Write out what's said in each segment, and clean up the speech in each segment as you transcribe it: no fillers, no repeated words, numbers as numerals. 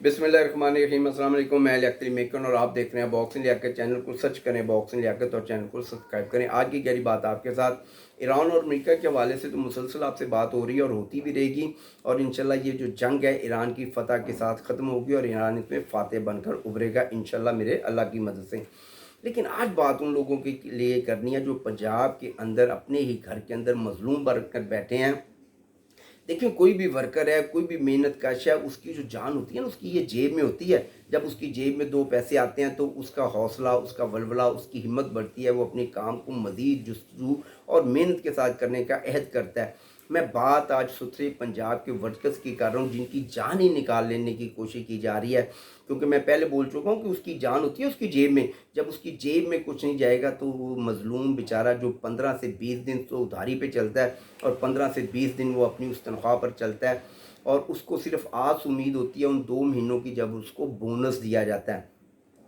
बिस्मिल्लाहिर्रहमानिर्रहीम। अस्सलाम वालेकुम। मैं लियाकत मेकन और आप देख रहे हैं बॉक्सिंग लियाकत। चैनल को सर्च करें बॉक्सिंग लियाकत और चैनल को सब्सक्राइब करें। आज की गहरी बात आपके साथ ईरान और अमेरिका के हवाले से तो मुसलसल आपसे बात हो रही है और होती भी रहेगी, और इंशाल्लाह ये जो जंग है ईरान की फ़तह के साथ ख़त्म होगी और ईरान इसमें फ़ातह बनकर उभरेगा इंशाल्लाह मेरे अल्लाह की मदद से। लेकिन आज बात उन लोगों के लिए करनी है जो पंजाब के अंदर अपने ही घर के अंदर मजलूम बनकर बैठे हैं। देखिए, कोई भी वर्कर है, कोई भी मेहनत कश है, उसकी जो जान होती है ना, उसकी ये जेब में होती है। जब उसकी जेब में 2 पैसे आते हैं तो उसका हौसला, उसका वल्वला, उसकी हिम्मत बढ़ती है। वो अपने काम को मज़ीद जुस्तजू और मेहनत के साथ करने का अहद करता है। मैं बात आज सुथरे पंजाब के वर्कर्स की कर रहा हूँ जिनकी जान ही निकाल लेने की कोशिश की जा रही है, क्योंकि मैं पहले बोल चुका हूँ कि उसकी जान होती है उसकी जेब में। जब उसकी जेब में कुछ नहीं जाएगा तो वो मज़लूम बेचारा जो 15 से 20 दिन तो उधारी पे चलता है और 15 से 20 दिन वो अपनी उस तनख्वाह पर चलता है, और उसको सिर्फ आस उम्मीद होती है उन 2 महीनों की जब उसको बोनस दिया जाता है।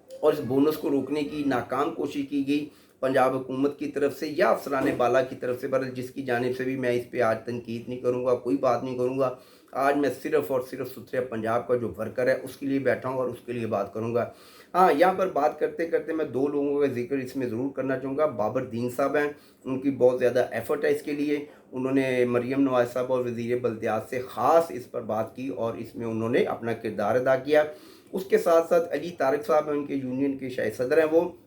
और इस बोनस को रोकने की नाकाम कोशिश की गई पंजाब हुकूमत की तरफ से या अफसरान बाला की तरफ से, बहरहाल जिसकी जानिब से भी मैं इस पर आज तनकीद नहीं करूँगा, कोई बात नहीं करूँगा। आज मैं सिर्फ़ और सिर्फ सुथरे पंजाब का जो वर्कर है उसके लिए बैठा हूँ और उसके लिए बात करूँगा। हाँ, यहाँ पर बात करते करते मैं 2 लोगों का ज़िक्र इसमें ज़रूर करना चाहूँगा। बाबर दीन साहब हैं, उनकी बहुत ज़्यादा एफ़र्ट है इसके लिए। उन्होंने मरीम नवाज़ साहब और वज़ीर बल्दियात से ख़ास इस पर बात की और इसमें उन्होंने अपना किरदार अदा किया। उसके साथ साथ अली तारक साहब हैं, उनके यूनियन के शायद सदर हैं वो,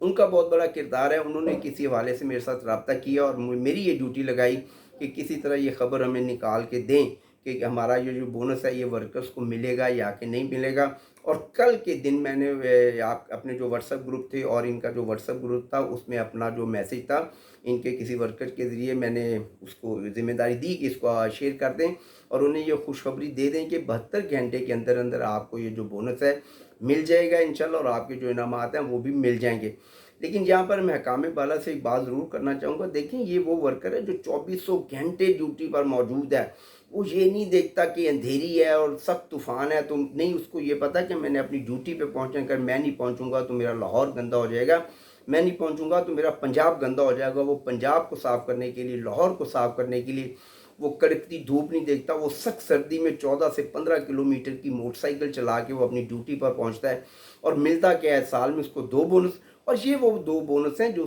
उनका बहुत बड़ा किरदार है। उन्होंने किसी हवाले से मेरे साथ रब्ता किया और मेरी ये ड्यूटी लगाई कि किसी तरह ये ख़बर हमें निकाल के दें कि हमारा ये जो बोनस है ये वर्कर्स को मिलेगा या कि नहीं मिलेगा। और कल के दिन मैंने आप अपने जो व्हाट्सएप ग्रुप थे और इनका जो व्हाट्सएप ग्रुप था उसमें अपना जो मैसेज था इनके किसी वर्कर के ज़रिए मैंने उसको ज़िम्मेदारी दी कि इसको शेयर कर दें और उन्हें ये खुशखबरी दे दें कि 72 घंटे के अंदर अंदर आपको ये जो बोनस है मिल जाएगा इंशाल्लाह, और आपके जो इनामात हैं वो भी मिल जाएंगे। लेकिन यहाँ पर मैं हकाम बाला से एक बात ज़रूर करना चाहूँगा। देखें, ये वो वर्कर है जो 2400 घंटे ड्यूटी पर मौजूद है। वो ये नहीं देखता कि अंधेरी है और सख्त तूफ़ान है तो नहीं, उसको ये पता कि मैंने अपनी ड्यूटी पे पहुँचने कर, मैं नहीं पहुँचूँगा तो मेरा लाहौर गंदा हो जाएगा, मैं नहीं पहुँचूँगा तो मेरा पंजाब गंदा हो जाएगा। वो पंजाब को साफ़ करने के लिए, लाहौर को साफ़ करने के लिए वो कड़कती धूप नहीं देखता। वो सख्त सर्दी में 14 से 15 किलोमीटर की मोटरसाइकिल चला के वो अपनी ड्यूटी पर पहुंचता है। और मिलता क्या है, साल में उसको 2 बोनस। और ये वो 2 बोनस हैं जो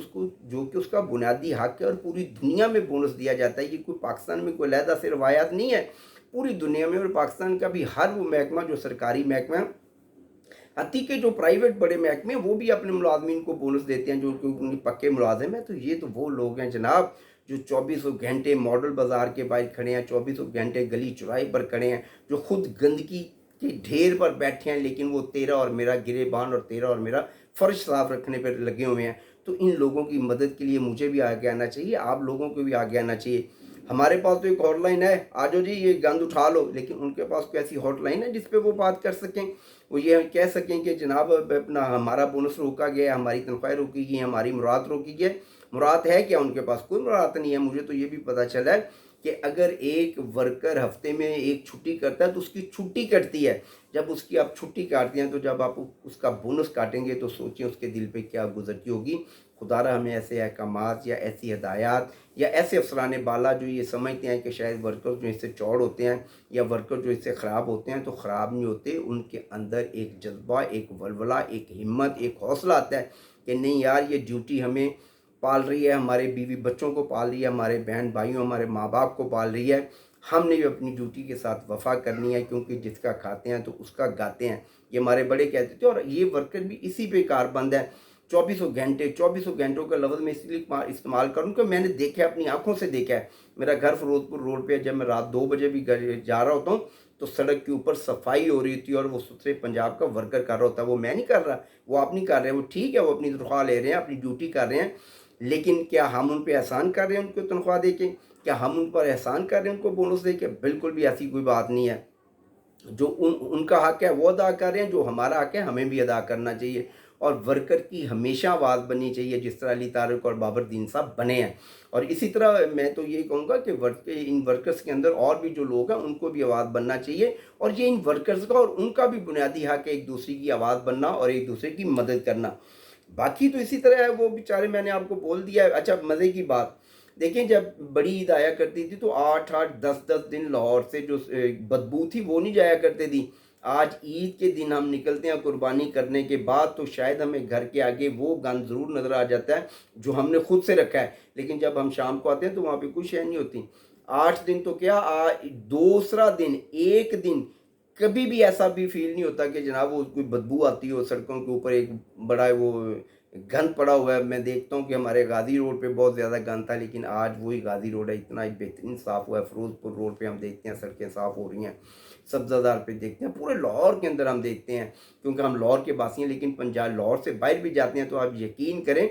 कि उसका बुनियादी हक है और पूरी दुनिया में बोनस दिया जाता है। ये कोई पाकिस्तान में कोई अलहदा से रवायात नहीं है, पूरी दुनिया में। और पाकिस्तान का भी हर वो महकमा जो सरकारी महकमा है, हती के जो प्राइवेट बड़े महकमे वो भी अपने मुलाजमीन को बोनस देते हैं जो कि उनके पक्के मुलाजिम हैं। तो ये तो वो लोग हैं जनाब जो 2400 घंटे मॉडल बाज़ार के बाहर खड़े हैं, 2400 घंटे गली चौराहे पर खड़े हैं, जो खुद गंदगी के ढेर पर बैठे हैं, लेकिन वो तेरा और मेरा गिरेबान और तेरा और मेरा फ़र्श साफ रखने पर लगे हुए हैं। तो इन लोगों की मदद के लिए मुझे भी आगे आना चाहिए, आप लोगों को भी आगे आना चाहिए। हमारे पास तो एक हॉटलाइन है, आ जाओ जी ये गंद उठा लो, लेकिन उनके पास कोई ऐसी हॉटलाइन है जिस पे वो बात कर सकें, वो ये कह सकें कि जनाब अपना हमारा बोनस रोका गया, हमारी तनख्वाह रोकी गई, हमारी मुराद रोकी गई। मुराद है क्या उनके पास? कोई मुराद नहीं है। मुझे तो ये भी पता चला है कि अगर एक वर्कर हफ्ते में एक छुट्टी करता है तो उसकी छुट्टी कटती है। जब उसकी आप छुट्टी काटते हैं तो जब आप उसका बोनस काटेंगे तो सोचिए उसके दिल पे क्या गुजरती होगी। खुदारा हमें ऐसे अहकामात या ऐसी हदायत या ऐसे अफसरान बाला जो ये समझते हैं कि शायद वर्कर जो इससे चौड़ होते हैं या वर्कर जो इससे ख़राब होते हैं, तो ख़राब नहीं होते। उनके अंदर एक जज्बा, एक वलवला, एक हिम्मत, एक हौसला आता है कि नहीं यार, ये ड्यूटी हमें पाल रही है, हमारे बीवी बच्चों को पाल रही है, हमारे बहन भाइयों, हमारे माँ बाप को पाल रही है। हमने भी अपनी ड्यूटी के साथ वफा करनी है, क्योंकि जिसका खाते हैं तो उसका गाते हैं, ये हमारे बड़े कहते थे। और ये वर्कर भी इसी पे कारबंद है। 2400 घंटे, 2400 घंटों का लफ्ज़ मैं इसलिए इस्तेमाल करूँ कि मैंने देखा है, अपनी आंखों से देखा है। मेरा घर फिरोजपुर रोड पे है। जब मैं रात 2 बजे भी घर जा रहा होता हूँ तो सड़क के ऊपर सफाई हो रही थी और वो सुथरे पंजाब का वर्कर कर रहा होता है। वो मैं नहीं कर रहा, वो आप नहीं कर रहे, वो ठीक है, वो अपनी तनख्वाह ले रहे हैं, अपनी ड्यूटी कर रहे हैं। लेकिन क्या हम उन पर एहसान कर रहे हैं उनको तनख्वाह दे के? क्या हम उन पर एहसान कर रहे हैं उनको बोनस दे के? बिल्कुल भी ऐसी कोई बात नहीं है। जो उनका हक है वो अदा कर रहे हैं, जो हमारा हक है हमें भी अदा करना चाहिए। और वर्कर की हमेशा आवाज़ बननी चाहिए जिस तरह अली तारक और बाबर दीन साहब बने हैं। और इसी तरह मैं तो ये कहूँगा कि इन वर्कर्स के अंदर और भी जो लोग हैं उनको भी आवाज़ बनना चाहिए। और ये इन वर्कर्स का और उनका भी बुनियादी हक है एक दूसरे की आवाज़ बनना और एक दूसरे की मदद करना। बाकी तो इसी तरह है, वो बेचारे मैंने आपको बोल दिया है। अच्छा, मज़े की बात देखिए, जब बड़ी ईद आया करती थी तो 8-8 10-10 दिन लाहौर से जो बदबू थी वो नहीं जाया करती थी। आज ईद के दिन हम निकलते हैं कुर्बानी करने के बाद, तो शायद हमें घर के आगे वो गंद ज़रूर नज़र आ जाता है जो हमने खुद से रखा है, लेकिन जब हम शाम को आते हैं तो वहाँ पे कोई शय नहीं होती। 8 दिन तो क्या, दूसरा दिन, एक दिन कभी भी ऐसा भी फील नहीं होता कि जनाब वो कोई बदबू आती हो सड़कों के ऊपर, एक बड़ा वो गंद पड़ा हुआ है। मैं देखता हूँ कि हमारे गाज़ी रोड पे बहुत ज़्यादा गंद था, लेकिन आज वही गाज़ी रोड है, इतना ही बेहतरीन साफ़ हुआ है। फ़िरोज़पुर रोड पे हम देखते हैं सड़कें साफ़ हो रही हैं, सब्ज़ादार पे देखते हैं, पूरे लाहौर के अंदर हम देखते हैं, क्योंकि हम लाहौर के बासी हैं। लेकिन पंजाब लाहौर से बाहर भी जाते हैं तो आप यकीन करें,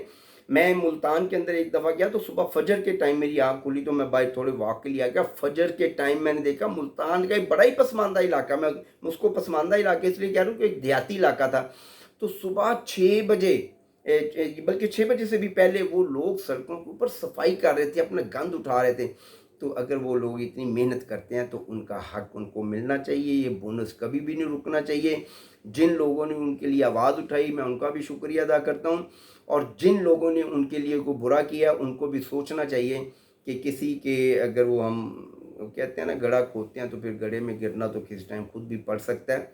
मैं मुल्तान के अंदर एक दफ़ा गया तो सुबह फजर के टाइम मेरी आँख खुली तो मैं बाहर थोड़े वॉक के लिए आ गया। फजर के टाइम मैंने देखा मुल्तान का एक बड़ा ही पसमानदा इलाका, मैं उसको पसमानदा इलाके इसलिए कह रहा हूँ कि एक देहाती इलाका था। तो सुबह 6 बजे, बल्कि 6 बजे से भी पहले वो लोग सड़कों के ऊपर सफाई कर रहे थे, अपना गंद उठा रहे थे। तो अगर वो लोग इतनी मेहनत करते हैं तो उनका हक उनको मिलना चाहिए, ये बोनस कभी भी नहीं रुकना चाहिए। जिन लोगों ने उनके लिए आवाज़ उठाई, मैं उनका भी शुक्रिया अदा करता हूँ, और जिन लोगों ने उनके लिए को बुरा किया उनको भी सोचना चाहिए कि किसी के, अगर वो हम कहते हैं ना गड्ढा खोदते हैं तो फिर गड्ढे में गिरना तो किस टाइम खुद भी पड़ सकता है,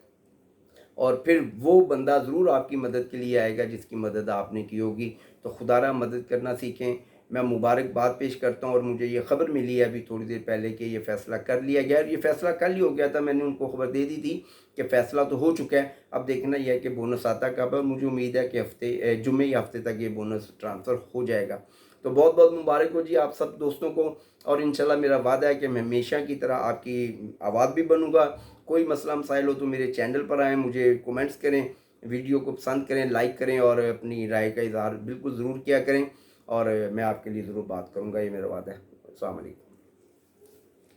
और फिर वो बंदा ज़रूर आपकी मदद के लिए आएगा जिसकी मदद आपने की होगी। तो खुदारा मदद करना सीखें। मैं मुबारकबाद पेश करता हूँ, और मुझे ये ख़बर मिली है अभी थोड़ी देर पहले कि ये फ़ैसला कर लिया गया, और ये फ़ैसला कल ही हो गया था। मैंने उनको खबर दे दी थी कि फ़ैसला तो हो चुका है, अब देखना यह है कि बोनस आता कब है। मुझे उम्मीद है कि जुम्मे या हफ्ते तक ये बोनस ट्रांसफ़र हो जाएगा। तो बहुत बहुत मुबारक हो जी आप सब दोस्तों को, और इंशाल्लाह मेरा वादा है कि मैं हमेशा की तरह आपकी आवाज़ भी बनूँगा। कोई मसला मसाइल हो तो मेरे चैनल पर आएँ, मुझे कमेंट्स करें, वीडियो को पसंद करें, लाइक करें, और अपनी राय का इज़हार बिल्कुल ज़रूर किया करें, और मैं आपके लिए ज़रूर बात करूँगा, ये मेरा वादा है। अस्सलाम वालेकुम।